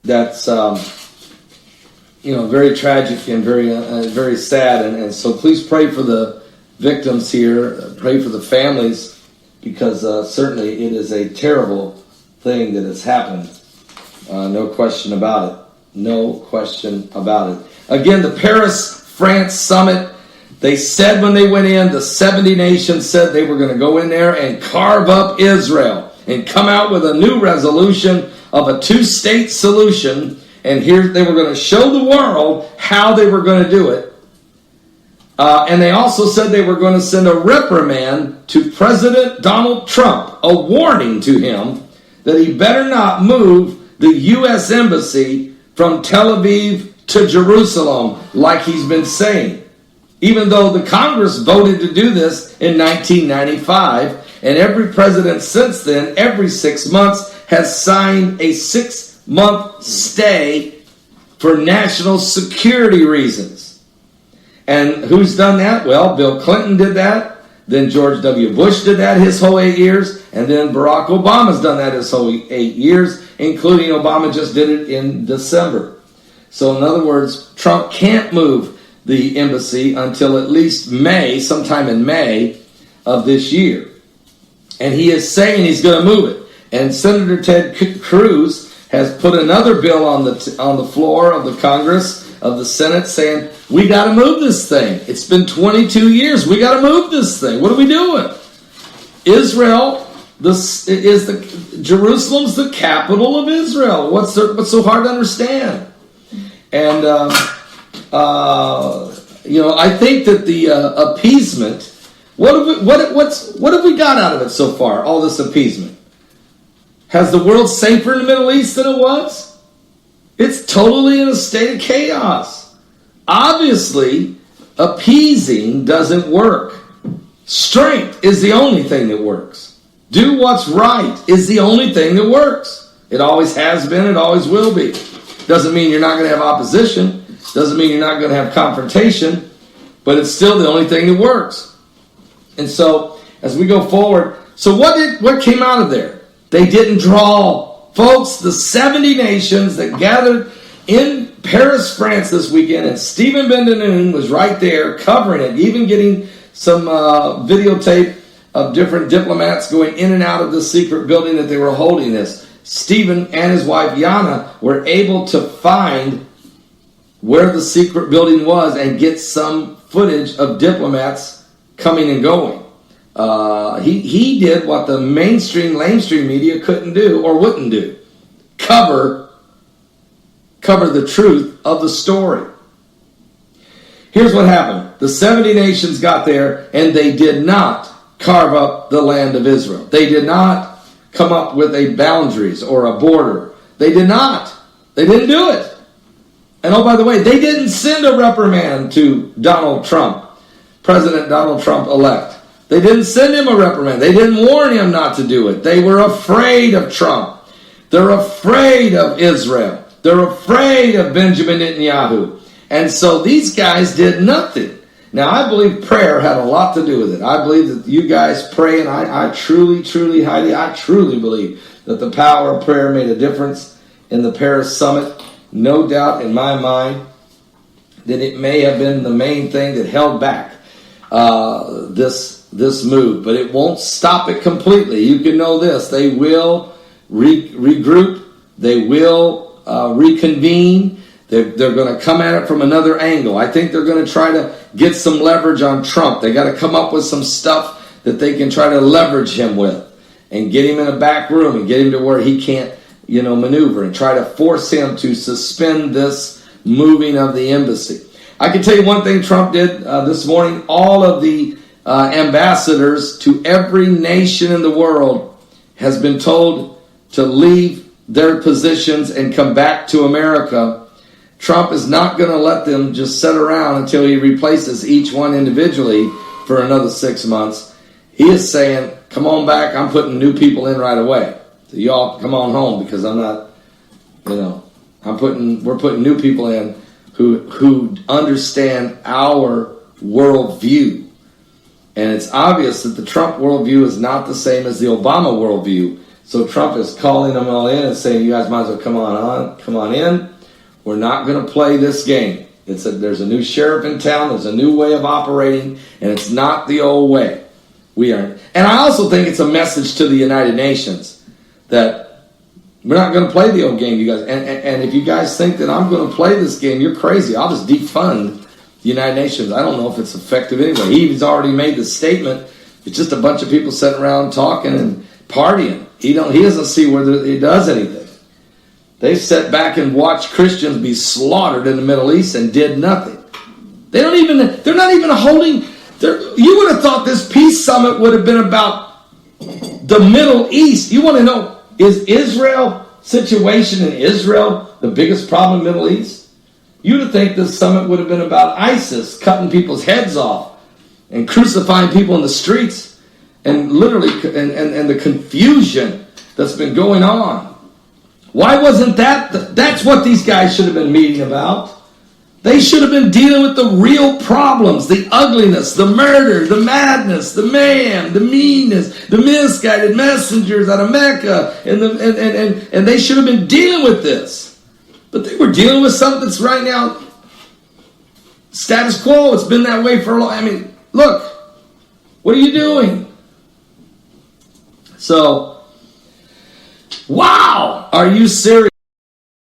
that's very tragic and very sad. And so please pray for the victims here. Pray for the families, because certainly it is a terrible thing that has happened. No question about it. No question about it. Again, the Paris, France summit, they said when they went in, the 70 nations said they were going to go in there and carve up Israel and come out with a new resolution of a two-state solution. And here they were going to show the world how they were going to do it. And they also said they were going to send a reprimand to President Donald Trump, a warning to him that he better not move the U.S. Embassy from Tel Aviv to Jerusalem like he's been saying. Even though the Congress voted to do this in 1995, and every president since then, every 6 months, has signed a 6-month stay for national security reasons. And who's done that? Well, Bill Clinton did that. Then George W. Bush did that his whole 8 years. And then Barack Obama's done that his whole 8 years, including Obama just did it in December. So in other words, Trump can't move the embassy until at least May, sometime in May of this year. And he is saying he's going to move it. And Senator Ted Cruz has put another bill on the floor of the Congress, of the Senate, saying, we got to move this thing. It's been 22 years. We got to move this thing. What are we doing? Israel, Jerusalem's the capital of Israel. What's so hard to understand? And I think that the appeasement. What have we got out of it so far? All this appeasement. Has the world safer in the Middle East than it was? It's totally in a state of chaos. Obviously, appeasing doesn't work. Strength is the only thing that works. Do what's right is the only thing that works. It always has been, it always will be. Doesn't mean you're not going to have opposition. Doesn't mean you're not going to have confrontation. But it's still the only thing that works. And so, as we go forward, so what came out of there? They didn't draw. Folks, the 70 nations that gathered in Paris, France this weekend, and Stephen Ben-Danoon was right there covering it, even getting some videotape of different diplomats going in and out of the secret building that they were holding this. Stephen and his wife Yana were able to find where the secret building was and get some footage of diplomats coming and going. He did what the lamestream media couldn't do or wouldn't do. Cover the truth of the story. Here's what happened. The 70 nations got there and they did not carve up the land of Israel. They did not come up with a boundaries or a border. They did not. They didn't do it. And oh, by the way, they didn't send a reprimand to Donald Trump, President Donald Trump elect. They didn't send him a reprimand. They didn't warn him not to do it. They were afraid of Trump. They're afraid of Israel. They're afraid of Benjamin Netanyahu. And so these guys did nothing. Now, I believe prayer had a lot to do with it. I believe that you guys pray, and I truly, Heidi, I truly believe that the power of prayer made a difference in the Paris summit. No doubt in my mind that it may have been the main thing that held back this move. But it won't stop it completely. You can know this. They will regroup. They will reconvene. They're going to come at it from another angle. I think they're going to try to get some leverage on Trump. They got to come up with some stuff that they can try to leverage him with and get him in a back room and get him to where he can't, maneuver and try to force him to suspend this moving of the embassy. I can tell you one thing Trump did this morning. All of the ambassadors to every nation in the world has been told to leave their positions and come back to America. Trump is not going to let them just sit around until he replaces each one individually for another 6 months. He is saying, come on back, I'm putting new people in right away. So y'all come on home because I'm not, we're putting new people in who understand our worldview. And it's obvious that the Trump worldview is not the same as the Obama worldview. So Trump is calling them all in and saying, you guys might as well come on in. We're not going to play this game. There's a new sheriff in town. There's a new way of operating, and it's not the old way. And I also think it's a message to the United Nations that we're not going to play the old game, you guys. And if you guys think that I'm going to play this game, you're crazy. I'll just defund the United Nations. I don't know if it's effective anyway. He's already made the statement. It's just a bunch of people sitting around talking and partying. He doesn't see whether it does anything. They've sat back and watched Christians be slaughtered in the Middle East and did nothing. They're not even holding. You would have thought this peace summit would have been about the Middle East. You want to know, is Israel situation in Israel the biggest problem in the Middle East? You would think this summit would have been about ISIS cutting people's heads off and crucifying people in the streets and literally and the confusion that's been going on. Why wasn't that? That's what these guys should have been meeting about. They should have been dealing with the real problems, the ugliness, the murder, the madness, the mayhem, the meanness, the misguided messengers out of Mecca, and they should have been dealing with this. But they were dealing with something that's right now status quo. It's been that way for a long. I mean, look, what are you doing? So, wow, are you serious?